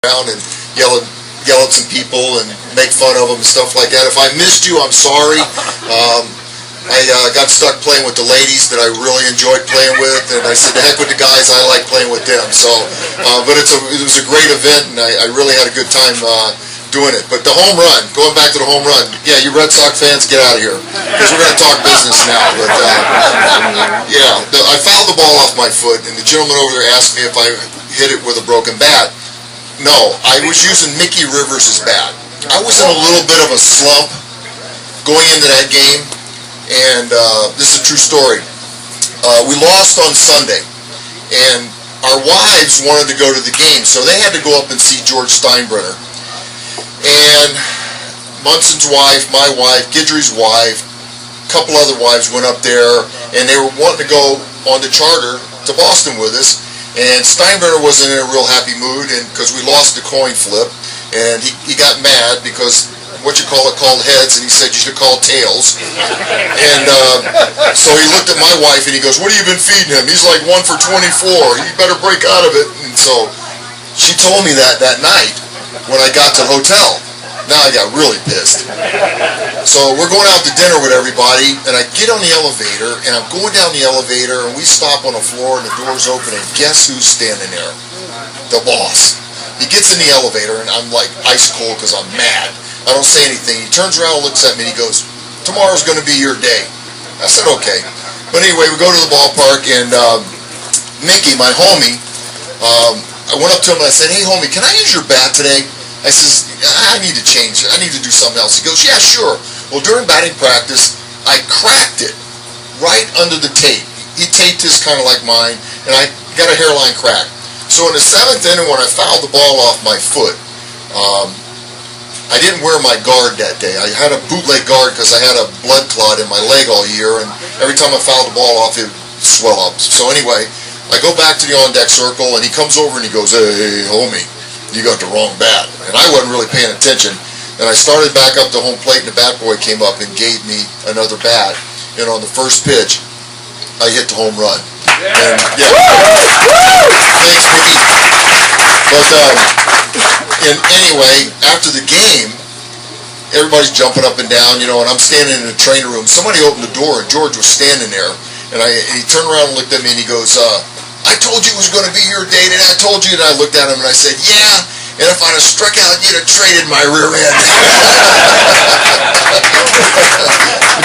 around and yell at some people and make fun of them and stuff like that. If I missed you, I'm sorry. I got stuck playing with the ladies that I really enjoyed playing with, and I said, the heck with the guys, I like playing with them. So, but it was a great event, and I really had a good time doing it. But the home run, going back to the home run, yeah, you Red Sox fans, get out of here, because we're going to talk business now. But yeah, I fouled the ball off my foot, and the gentleman over there asked me if I hit it with a broken bat. No, I was using Mickey Rivers' bat. I was in a little bit of a slump going into that game. And this is a true story. We lost on Sunday, and our wives wanted to go to the game, so they had to go up and see George Steinbrenner. And Munson's wife, my wife, Guidry's wife, a couple other wives went up there, and they were wanting to go on the charter to Boston with us. And Steinbrenner wasn't in a real happy mood, and because we lost the coin flip, and he got mad because called heads, and he said you should call tails. And so he looked at my wife and he goes, what have you been feeding him? He's like 1 for 24. You better break out of it. And so she told me that night when I got to the hotel. Now I got really pissed. So we're going out to dinner with everybody, and I get on the elevator, and I'm going down the elevator, and we stop on the floor, and the door's open, and guess who's standing there? The boss. He gets in the elevator, and I'm like ice cold because I'm mad. I don't say anything. He turns around and looks at me and he goes, tomorrow's going to be your day. I said, okay. But anyway, we go to the ballpark, and Mickey, my homie, I went up to him and I said, hey, homie, can I use your bat today? I says, I need to change it. I need to do something else. He goes, yeah, sure. Well, during batting practice, I cracked it right under the tape. He taped his kind of like mine, and I got a hairline crack. So in the 7th inning, when I fouled the ball off my foot, I didn't wear my guard that day. I had a bootleg guard because I had a blood clot in my leg all year, and every time I fouled the ball off, it would swell up. So anyway, I go back to the on-deck circle, and he comes over and he goes, hey, homie, you got the wrong bat. And I wasn't really paying attention. And I started back up to home plate, and the bat boy came up and gave me another bat. And on the first pitch, I hit the home run. And, yeah. Thanks, Mickey. But anyway, after the game, everybody's jumping up and down, and I'm standing in the training room. Somebody opened the door, and George was standing there. And he turned around and looked at me, and he goes, I told you it was going to be your day, and I told you. And I looked at him, and I said, yeah, and if I'd have struck out, you'd have traded my rear end.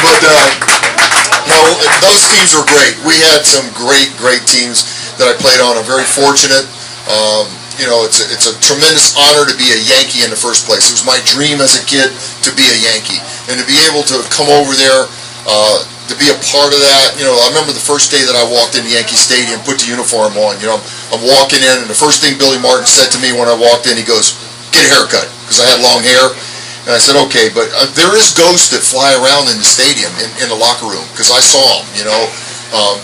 But, no, those teams were great. We had some great teams that I played on. I'm very fortunate. It's a tremendous honor to be a Yankee in the first place. It was my dream as a kid to be a Yankee, and to be able to come over there, to be a part of that. I remember the first day that I walked into Yankee Stadium, put the uniform on. I'm walking in, and the first thing Billy Martin said to me when I walked in, he goes, "Get a haircut," because I had long hair. And I said, okay, but there is ghosts that fly around in the stadium, in the locker room, because I saw them,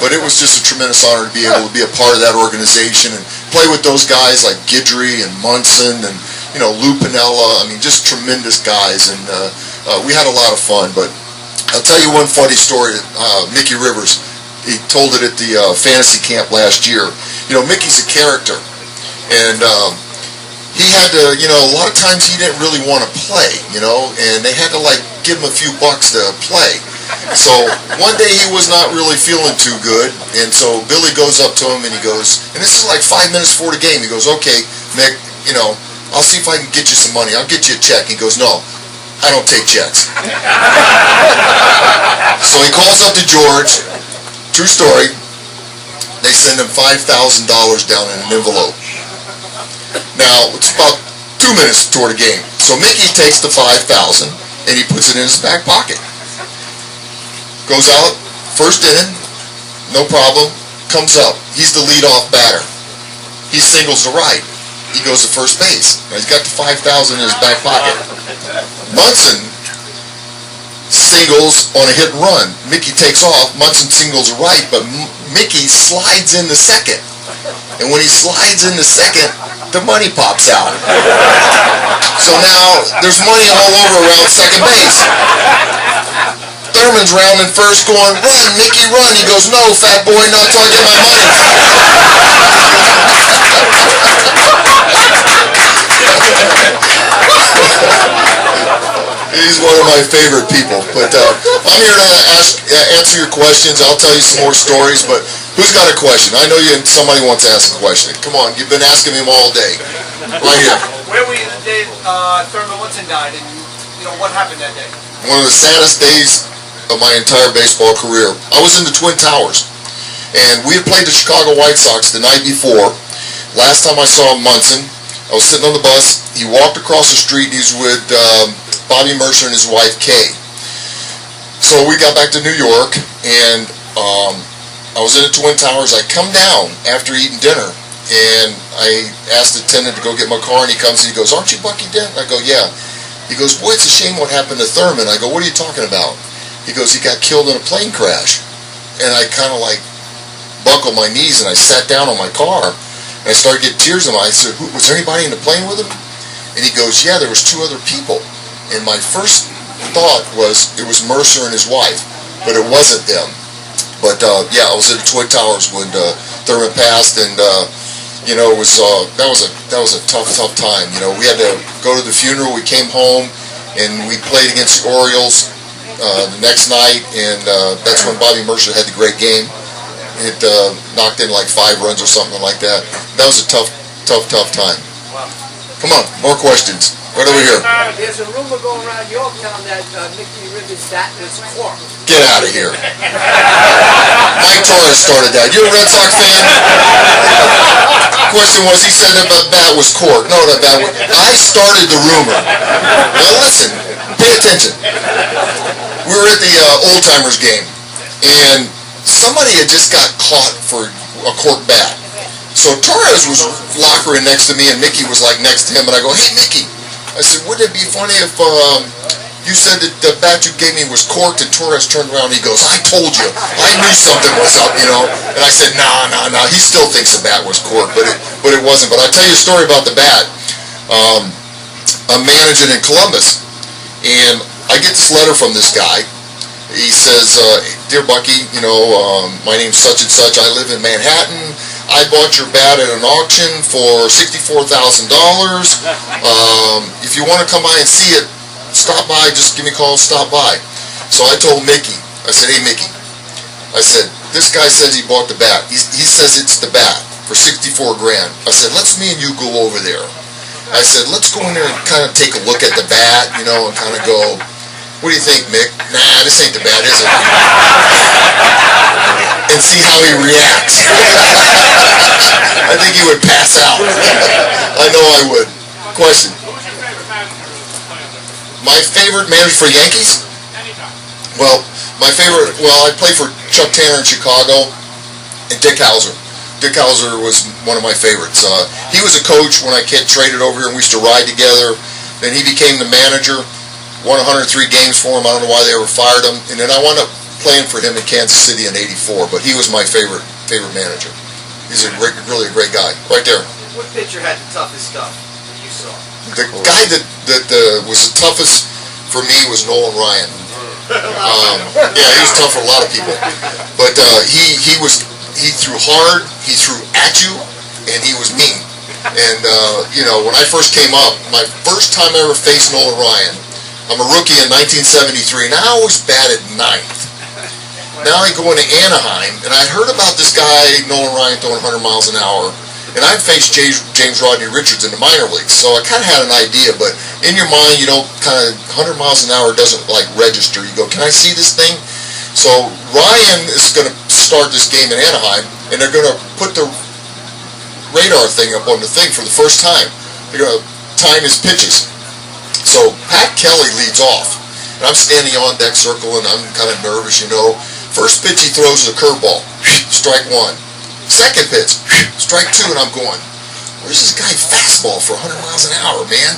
But it was just a tremendous honor to be able to be a part of that organization and play with those guys like Guidry and Munson and, Lou Piniella. I mean, just tremendous guys. And we had a lot of fun. But I'll tell you one funny story. Mickey Rivers, he told it at the fantasy camp last year. Mickey's a character. And he had to, a lot of times he didn't really want to play, and they had to, give him a few bucks to play. So one day he was not really feeling too good, and so Billy goes up to him and he goes, and this is like 5 minutes before the game, he goes, okay, Mick, I'll see if I can get you some money. I'll get you a check. He goes, no, I don't take checks. So he calls up to George, true story, they send him $5,000 down in an envelope. Now, it's about 2 minutes toward the game. So Mickey takes the $5,000 and he puts it in his back pocket. Goes out, first inning, no problem, comes up. He's the leadoff batter. He singles to right. He goes to first base. Now, he's got the $5,000 in his back pocket. Munson singles on a hit and run. Mickey takes off. Munson singles right, but Mickey slides in the second. And when he slides in the second, the money pops out. So now there's money all over around second base. Thurman's rounding first going, run, Mickey, run. He goes, no, fat boy, not until I get my money. of my favorite people. But I'm here to answer your questions. I'll tell you some more stories, but who's got a question? I know somebody wants to ask a question. Come on, you've been asking me all day. Right here. Where were you the day Thurman Woodson died, and what happened that day? One of the saddest days of my entire baseball career. I was in the Twin Towers, and we had played the Chicago White Sox the night before. Last time I saw Munson, I was sitting on the bus. He walked across the street. He's with Bobby Mercer and his wife Kay. So we got back to New York, and I was in the Twin Towers. I come down after eating dinner, and I asked the attendant to go get my car, and he comes and he goes, "Aren't you Bucky Dent?" I go, "Yeah." He goes, "Boy, it's a shame what happened to Thurman." I go, "What are you talking about?" He goes, "He got killed in a plane crash." And I kind of like buckled my knees, and I sat down on my car, and I started getting tears in my eyes. I said, "Was there anybody in the plane with him?" And he goes, "Yeah, there was 2 other people." And my first thought was it was Mercer and his wife, but it wasn't them. But yeah, I was at the Twin Towers when Thurman passed, and it was that was a tough time. We had to go to the funeral. We came home, and we played against the Orioles the next night, and that's when Bobby Mercer had the great game. It knocked in like 5 runs or something like that. That was a tough time. Wow. Come on, more questions. Right over here. There's a rumor going around Yorktown that Mickey Rivers' bat is corked. Get out of here. Mike Torres started that. You're a Red Sox fan? Question was, he said that the bat was corked. No, that bat was... I started the rumor. Now listen, pay attention. We were at the Old Timers game, and somebody had just got caught for a corked bat. So Torres was lockering next to me, and Mickey was like next to him, and I go, "Hey, Mickey." I said, "Wouldn't it be funny if you said that the bat you gave me was corked?" And Torres turned around and he goes, "I told you. I knew something was up, And I said, nah. He still thinks the bat was corked, but it wasn't. But I'll tell you a story about the bat. I'm managing in Columbus, and I get this letter from this guy. He says, "Dear Bucky, my name's such and such. I live in Manhattan. I bought your bat at an auction for $64,000. If you want to come by and see it, stop by. Just give me a call. Stop by." So I told Mickey. I said, "Hey, Mickey." I said, "This guy says he bought the bat. He says it's the bat for $64 grand." I said, "Let's me and you go over there." I said, "Let's go in there and kind of take a look at the bat, and kind of go, what do you think, Mick? Nah, this ain't the bat, is it?" And see how he reacts. I think he would pass out. I know I would. Question. My favorite manager for Yankees? Well, I played for Chuck Tanner in Chicago and Dick Hauser. Dick Hauser was one of my favorites. He was a coach when I get traded over here, and we used to ride together. Then he became the manager. Won 103 games for him. I don't know why they ever fired him. And then I wound up playing for him in Kansas City in '84. But he was my favorite manager. He's really a great guy. Right there. What pitcher had the toughest stuff that you saw? The guy that was the toughest for me was Nolan Ryan. Yeah, he was tough for a lot of people. But he threw hard, he threw at you, and he was mean. And when I first came up, my first time I ever faced Nolan Ryan, I'm a rookie in 1973, and I always batted 9th. Now I go into Anaheim, and I heard about this guy, Nolan Ryan, throwing 100 miles an hour, and I faced James Rodney Richards in the minor leagues, so I kind of had an idea, but in your mind, 100 miles an hour doesn't, register. You go, can I see this thing? So Ryan is going to start this game in Anaheim, and they're going to put the radar thing up on the thing for the first time. They're going to time his pitches. So Pat Kelly leads off, and I'm standing on deck circle, and I'm kind of nervous, First pitch he throws is a curveball, strike 1. Second pitch, strike 2, and I'm going, where's this guy fastball for 100 miles an hour, man?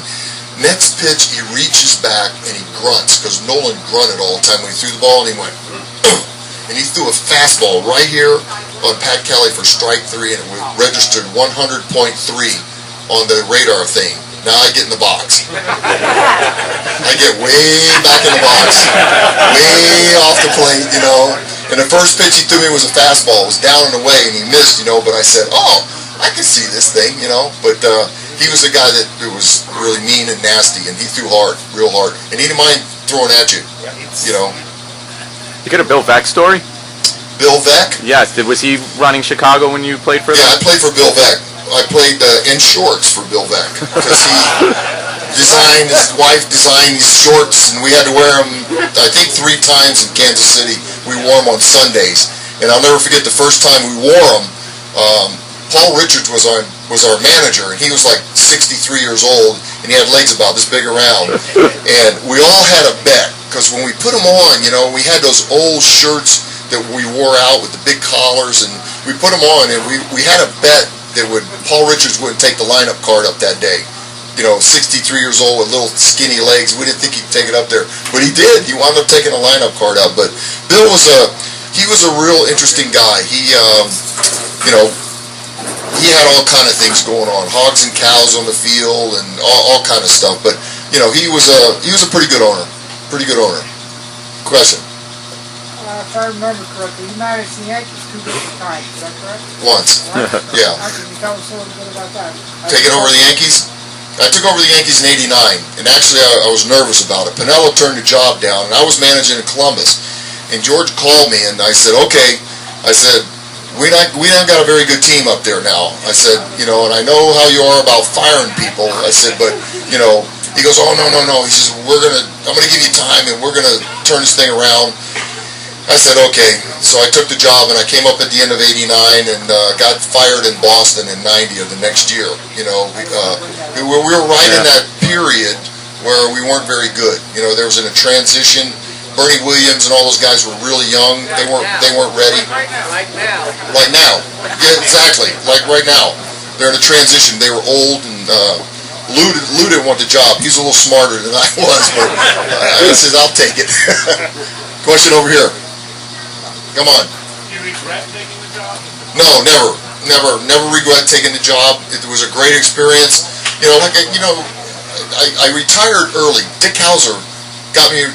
Next pitch, he reaches back, and he grunts, because Nolan grunted all the time when he threw the ball, and he went, and he threw a fastball right here on Pat Kelly for strike 3, and it registered 100.3 on the radar thing. Now I get in the box. I get way back in the box, way off the plate, And the first pitch he threw me was a fastball. It was down and away, and he missed, But I said, "Oh, I can see this thing, But he was a guy that was really mean and nasty, and he threw hard, real hard. And he didn't mind throwing at you. You know. You got a Bill Veeck story? Bill Veeck? Yes. Was he running Chicago when you played for them? Yeah, I played for Bill Veeck. I played in shorts for Bill Veeck because his wife designed these shorts, and we had to wear them, I think, 3 times in Kansas City. We wore them on Sundays. And I'll never forget the first time we wore them. Paul Richards was our manager, and he was like 63 years old, and he had legs about this big around. And we all had a bet, because when we put them on, you know, we had those old shirts that we wore out with the big collars, and we put them on, and we had a bet that Paul Richards wouldn't take the lineup card up that day. You know, 63 years old with little skinny legs. We didn't think he'd take it up there, but he did. He wound up taking the lineup card out. But Bill was a real interesting guy. He, you know, he had all kind of things going on, hogs and cows on the field, and all kind of stuff. But you know, he was a pretty good owner. Pretty good owner. Question. If I remember correctly, you managed the Yankees 2 different times. Is that correct? Once. Yeah. Can you tell us a little bit about that? Taking over the Yankees. I took over the Yankees in '89, and actually I was nervous about it. Pinello turned the job down, and I was managing in Columbus. And George called me, and I said, okay. I said, we don't got a very good team up there now. I said, you know, and I know how you are about firing people. I said, but, you know, he goes, oh, no. He says, I'm going to give you time, and we're going to turn this thing around. I said, okay. So I took the job, and I came up at the end of '89 and got fired in Boston in '90 of the next year. You know, we were right in that period where we weren't very good. You know, there was in a transition. Bernie Williams and all those guys were really young. They weren't ready. Like now. Like now. Yeah, exactly. Like right now. They're in a transition. They were old, and Lou didn't want the job. He was a little smarter than I was, but I said, I'll take it. Question over here. Come on. Do you regret taking the job? No, never regret taking the job. It was a great experience. You know, I retired early. Dick Hauser got me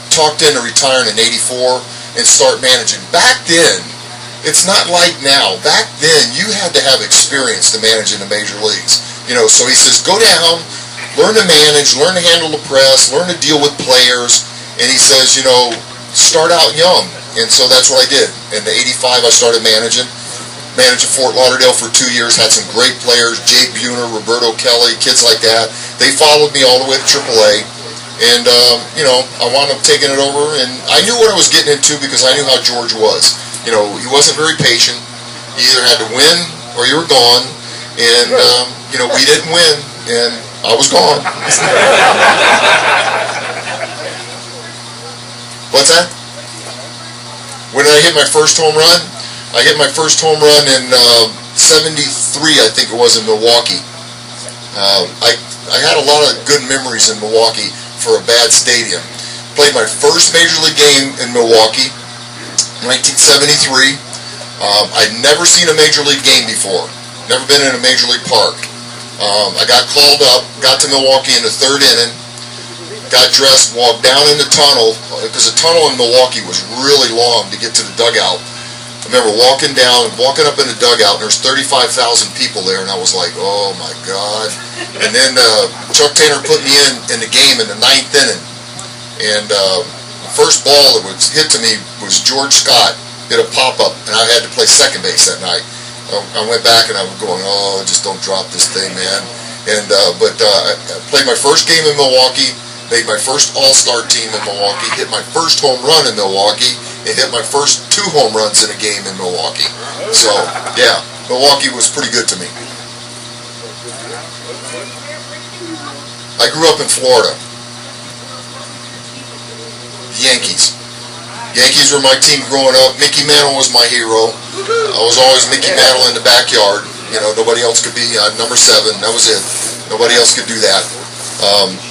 talked into retiring in '84 and start managing. Back then, it's not like now. Back then, you had to have experience to manage in the major leagues. You know, so he says, go down, learn to manage, learn to handle the press, learn to deal with players, and he says, you know, start out young. And so that's what I did. In '85, I started managing Fort Lauderdale for 2 years, had some great players, Jay Buhner, Roberto Kelly, kids like that. They followed me all the way to AAA. And, you know, I wound up taking it over, and I knew what I was getting into because I knew how George was. You know, he wasn't very patient. You either had to win or you were gone. And, you know, we didn't win, and I was gone. What's that? When did I hit my first home run? I hit my first home run in '73, I think it was, in Milwaukee. I had a lot of good memories in Milwaukee for a bad stadium. Played my first major league game in Milwaukee, 1973. I'd never seen a major league game before. Never been in a major league park. I got called up, got to Milwaukee in the 3rd inning, got dressed, walked down in the tunnel, because the tunnel in Milwaukee was really long to get to the dugout. I remember walking up in the dugout, and there's 35,000 people there, and I was like, oh my God. And then Chuck Taylor put me in the game in the 9th inning, and the first ball that was hit to me was George Scott hit a pop-up, and I had to play second base that night. I went back, and I was going, oh, just don't drop this thing, man. And but I played my first game in Milwaukee, made my first All-Star team in Milwaukee, hit my first home run in Milwaukee, and hit my first 2 home runs in a game in Milwaukee. So, yeah, Milwaukee was pretty good to me. I grew up in Florida. The Yankees. Yankees were my team growing up. Mickey Mantle was my hero. I was always Mickey Mantle in the backyard. You know, nobody else could be number 7. That was it. Nobody else could do that.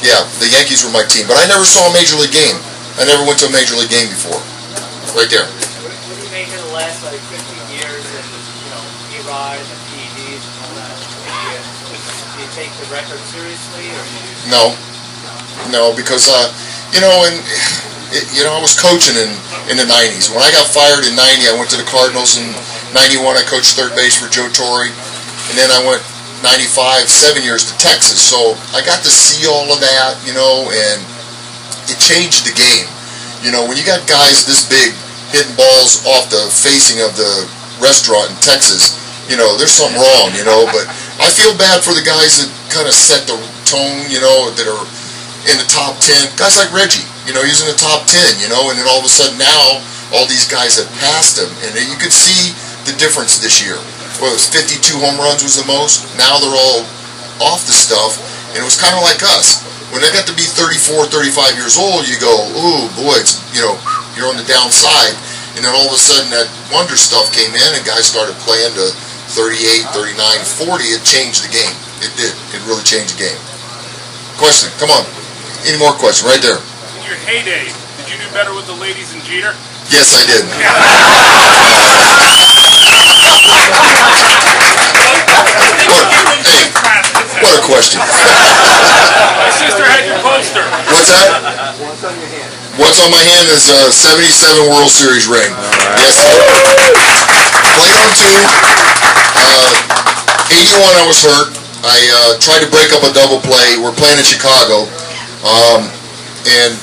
Yeah, the Yankees were my team. But I never saw a major league game. I never went to a major league game before. Right there. What do you make of the last, 15 years and, you know, E-Rise and PEDs and all that? Do you take the record seriously, or do you just... No, because, you know, I was coaching in the 90s. When I got fired in 90, I went to the Cardinals. In 91, I coached third base for Joe Torre. And then I went 95, 7 years to Texas. So I got to see all of that, you know, and it changed the game. You know, when you got guys this big hitting balls off the facing of the restaurant in Texas, you know, there's something wrong, you know. But I feel bad for the guys that kind of set the tone, you know, that are in the top 10. Guys like Reggie, you know, he's in the top 10, you know, and then all of a sudden now all these guys have passed him, and you could see the difference this year. Well, it was 52 home runs was the most. Now they're all off the stuff, and it was kind of like us. When they got to be 34, 35 years old, you go, ooh, boy, it's, you know, you're on the downside. And then all of a sudden that wonder stuff came in, and guys started playing to 38, 39, 40. It changed the game. It did. It really changed the game. Question. Come on. Any more questions? Right there. In your heyday, did you do better with the ladies than Jeter? Yes, I did. What a question. My sister had your poster. What's that? What's on my hand is a 77 World Series ring. Yes, sir. Played on two. 81 I was hurt. I tried to break up a double play. We're playing in Chicago. And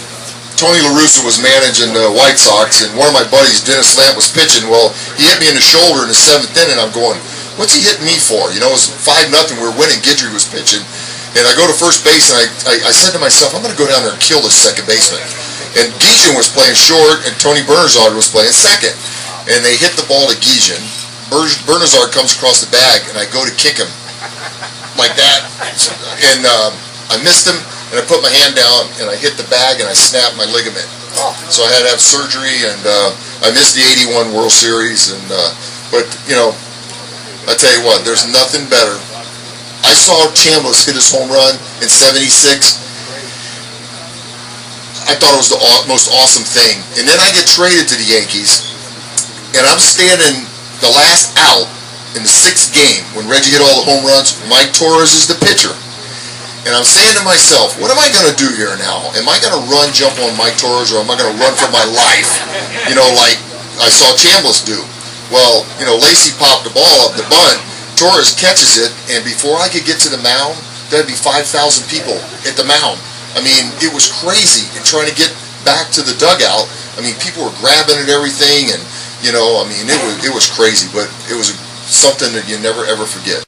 Tony La Russa was managing the White Sox, and one of my buddies, Dennis Lamp, was pitching. Well, he hit me in the shoulder in the 7th inning. I'm going, what's he hitting me for? You know, it was 5-0. We were winning. Guidry was pitching. And I go to first base, and I said to myself, I'm going to go down there and kill this second baseman. And Gijan was playing short, and Tony Bernazard was playing second. And they hit the ball to Gijan. Bernazard comes across the bag, and I go to kick him like that. And I missed him. And I put my hand down, and I hit the bag, and I snapped my ligament. So I had to have surgery, and I missed the 81 World Series. And but, you know, I tell you what, there's nothing better. I saw Chambliss hit his home run in '76. I thought it was the most awesome thing. And then I get traded to the Yankees, and I'm standing the last out in the 6th game when Reggie hit all the home runs. Mike Torres is the pitcher. And I'm saying to myself, what am I going to do here now? Am I going to run, jump on Mike Torres, or am I going to run for my life? You know, like I saw Chambliss do. Well, you know, Lacy popped the ball up, the bunt. Torres catches it, and before I could get to the mound, there'd be 5,000 people at the mound. I mean, it was crazy. And trying to get back to the dugout, I mean, people were grabbing at everything, and, you know, I mean, it was crazy, but it was something that you never, ever forget.